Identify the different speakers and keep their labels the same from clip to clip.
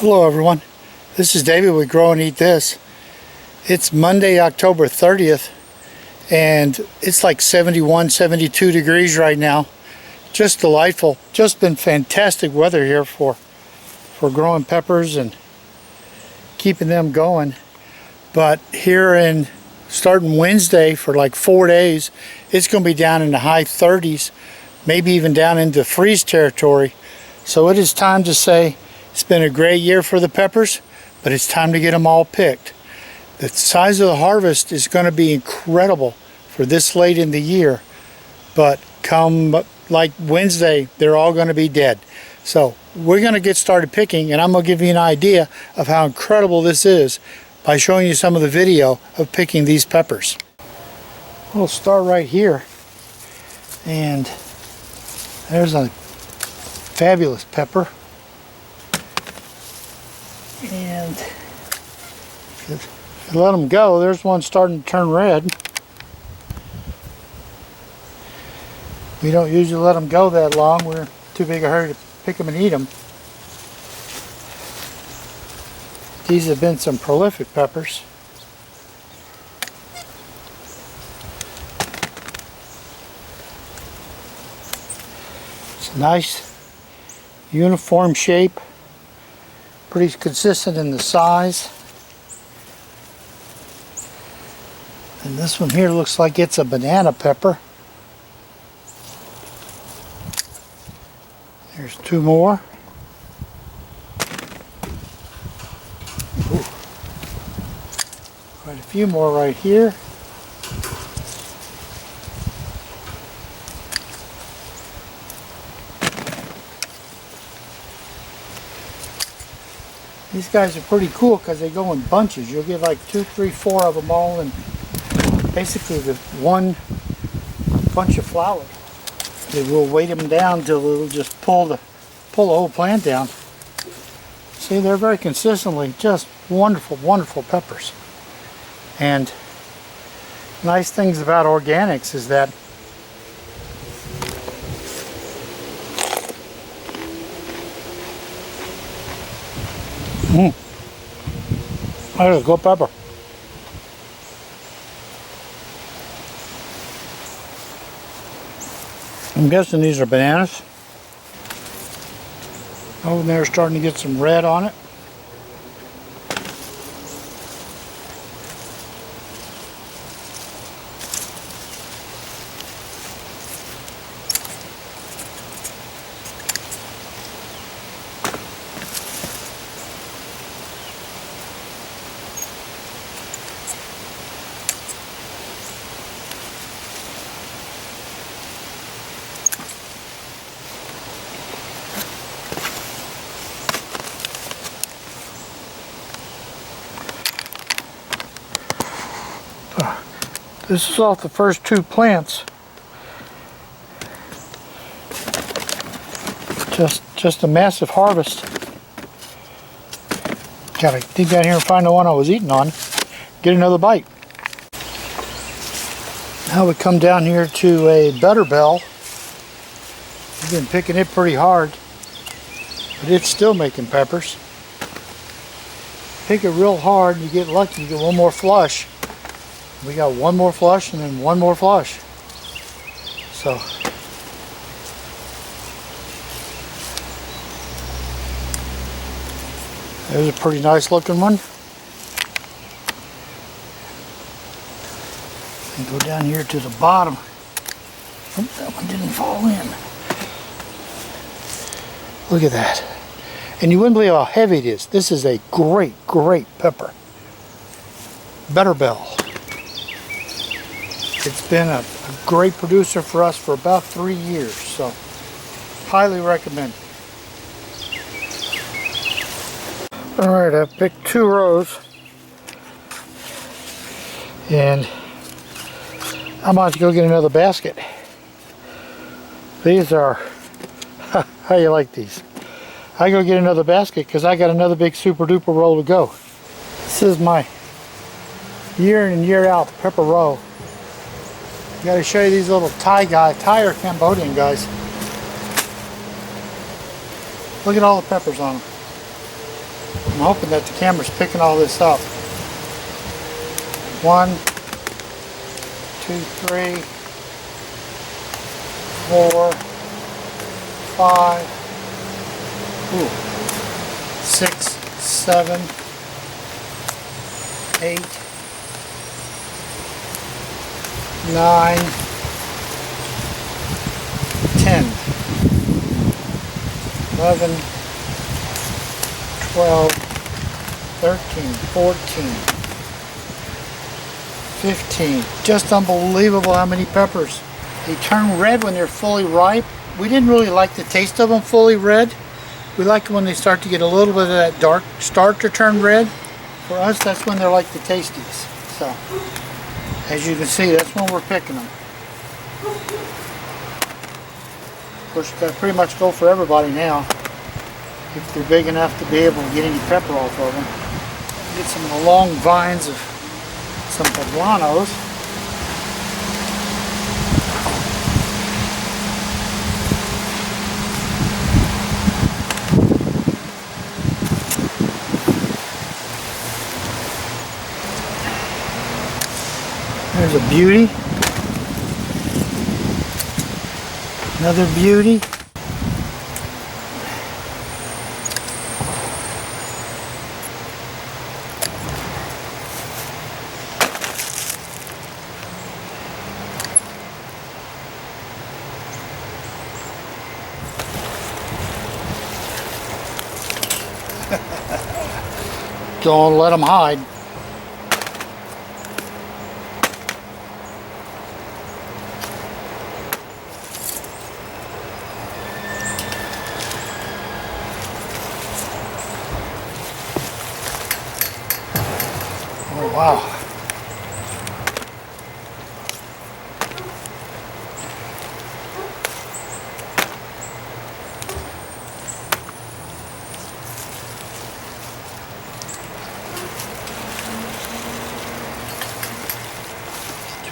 Speaker 1: Hello everyone, this is David with Grow and Eat This. It's Monday, October 30th, and it's like 71, 72 degrees right now. Just delightful. Just been fantastic weather here for growing peppers and keeping them going. But here in starting Wednesday for like 4 days, it's going to be down in the high 30s, maybe even down into freeze territory. So it is time to say it's been a great year for the peppers, but it's time to get them all picked. The size of the harvest is going to be incredible for this late in the year, but come like Wednesday, they're all going to be dead. So we're going to get started picking, and I'm going to give you an idea of how incredible this is by showing you some of the video of picking these peppers. We'll start right here, and there's a fabulous pepper. And if you let them go, there's one starting to turn red. We don't usually let them go that long. We're too big a hurry to pick them and eat them. These have been some prolific peppers. It's a nice uniform shape. Pretty consistent in the size. And this one here looks like it's a banana pepper. There's two more. Ooh. Quite a few more right here. These guys are pretty cool because they go in bunches. You'll get like 2, 3, 4 of them all in basically the one bunch of flower. They will weight them down till it'll just pull the whole plant down. See, they're very consistently just wonderful, wonderful peppers. And nice things about organics is that that is a good pepper. I'm guessing these are bananas. Oh, and they're starting to get some red on it. This is off the first 2 plants. Just a massive harvest. Gotta dig down here and find the one I was eating on. Get another bite. Now we come down here to a Butterbell. I've been picking it pretty hard, but it's still making peppers. Pick it real hard, you get lucky, you get one more flush. We got one more flush and then one more flush. So there's a pretty nice looking one. And go down here to the bottom. Oh, that one didn't fall in. Look at that. And you wouldn't believe how heavy it is. This is a great, great pepper. Butterbell. It's been a great producer for us for about 3 years, so highly recommend it. Alright, I've picked 2 rows, and I'm about to go get another basket. These are, how you like these? I go get another basket because I got another big super duper roll to go. This is my year in and year out pepper roll. Got to show you these little Thai or Cambodian guys. Look at all the peppers on them. I'm hoping that the camera's picking all this up. 1, 2, 3, 4, 5, 6, 7, 8, 9, 10, 11, 12, 13, 14, 15. Just unbelievable how many peppers. They turn red when they're fully ripe. We didn't really like the taste of them fully red. We like when they start to get a little bit of that dark, start to turn red. For us, that's when they're like the tasties. So, as you can see, that's when we're picking them. Of course, that pretty much go for everybody now, if they're big enough to be able to get any pepper off of them. Get some of the long vines of some poblanos. There's a beauty. Another beauty. Don't let them hide. Oh, wow.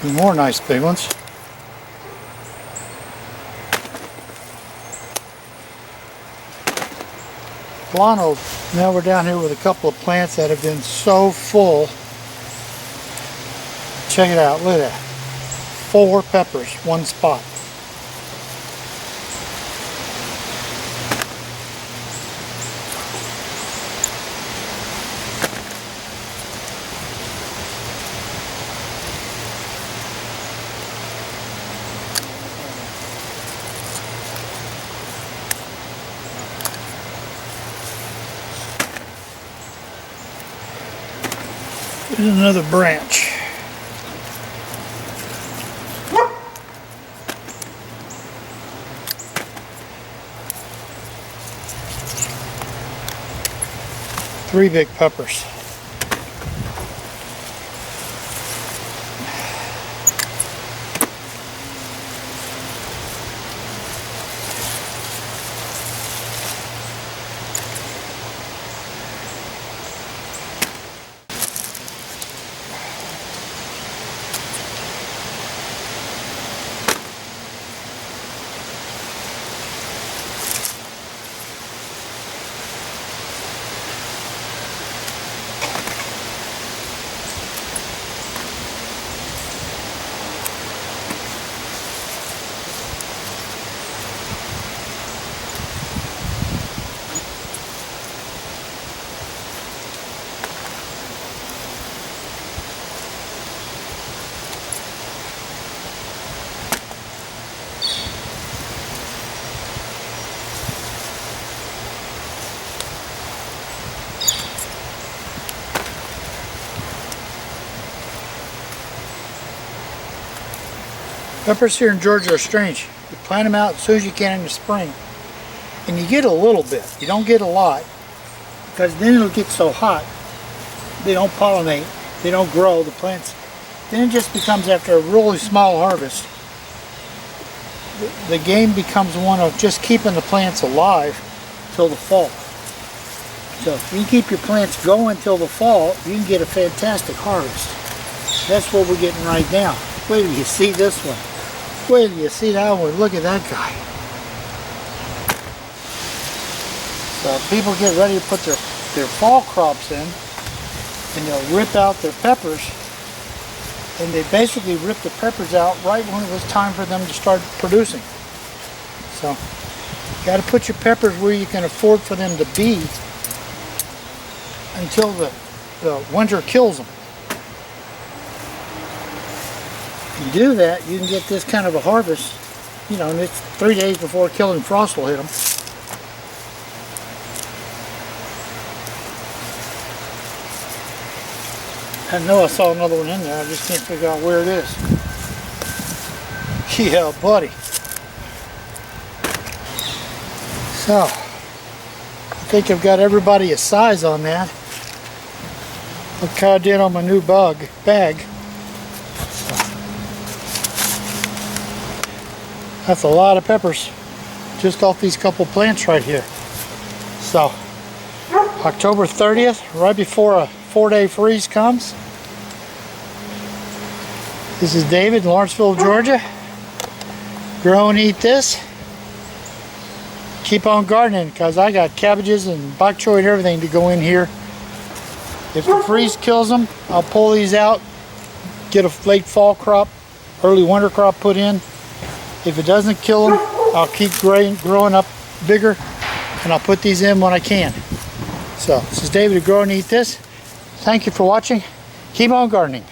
Speaker 1: Two more nice big ones. Poblanos. Now we're down here with a couple of plants that have been so full. Check it out, look at that. 4 peppers, 1 spot. There's another branch. Three big peppers. Peppers here in Georgia are strange. You plant them out as soon as you can in the spring. And you get a little bit. You don't get a lot. Because then it'll get so hot. They don't pollinate. They don't grow. The plants. Then it just becomes, after a really small harvest, the game becomes one of just keeping the plants alive till the fall. So if you can keep your plants going till the fall, you can get a fantastic harvest. That's what we're getting right now. Wait till you see this one. Wait till you see that one. Look at that guy. So people get ready to put their their fall crops in, and they'll rip out their peppers, and they basically rip the peppers out right when it was time for them to start producing. So you got to put your peppers where you can afford for them to be until the winter kills them. If you do that, you can get this kind of a harvest, you know, and it's 3 days before killing frost will hit them. I know I saw another one in there, I just can't figure out where it is. Yeah, buddy. So, I think I've got everybody a size on that. Look how I did on my new bag. That's a lot of peppers just off these couple plants right here. So, October 30th, right before a 4-day freeze comes. This is David in Lawrenceville, Georgia. Grow and eat this. Keep on gardening, because I got cabbages and bok choy and everything to go in here. If the freeze kills them, I'll pull these out, get a late fall crop, early winter crop put in. If it doesn't kill them, I'll keep growing up bigger, and I'll put these in when I can. So, this is David at Grow and Eat This. Thank you for watching. Keep on gardening.